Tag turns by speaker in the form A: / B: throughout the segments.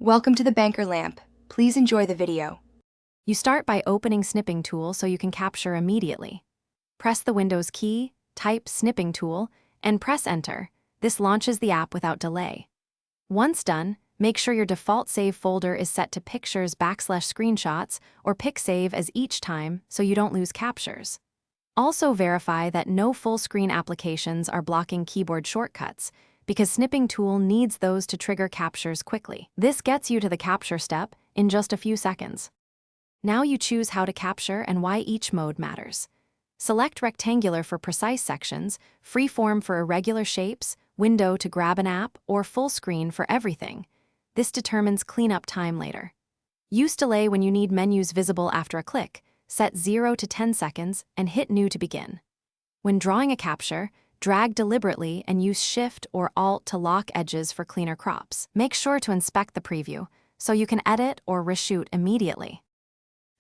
A: Welcome to the Banker Lamp. Please enjoy the video.
B: You start by opening Snipping Tool so you can capture immediately. Press the Windows key, type Snipping Tool, and press Enter. This launches the app without delay. Once done, make sure your default save folder is set to pictures/screenshots or pic save as each time so you don't lose captures. Also verify that no full-screen applications are blocking keyboard shortcuts, because Snipping Tool needs those to trigger captures quickly. This gets you to the capture step in just a few seconds. Now you choose how to capture and why each mode matters. Select rectangular for precise sections, freeform for irregular shapes, window to grab an app, or full screen for everything. This determines cleanup time later. Use delay when you need menus visible after a click. Set 0 to 10 seconds and hit New to begin. When drawing a capture, drag deliberately and use Shift or Alt to lock edges for cleaner crops. Make sure to inspect the preview so you can edit or reshoot immediately.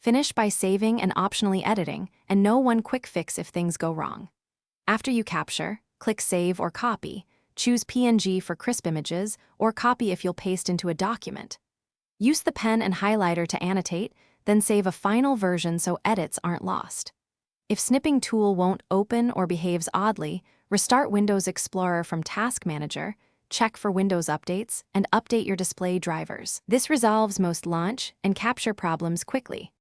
B: Finish by saving and optionally editing, and know one quick fix if things go wrong. After you capture, click Save or Copy. Choose PNG for crisp images, or copy if you'll paste into a document. Use the pen and highlighter to annotate, then save a final version so edits aren't lost. If Snipping Tool won't open or behaves oddly, restart Windows Explorer from Task Manager, check for Windows updates, and update your display drivers. This resolves most launch and capture problems quickly.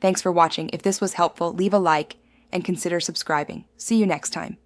A: Thanks for watching. If this was helpful, leave a like and consider subscribing. See you next time.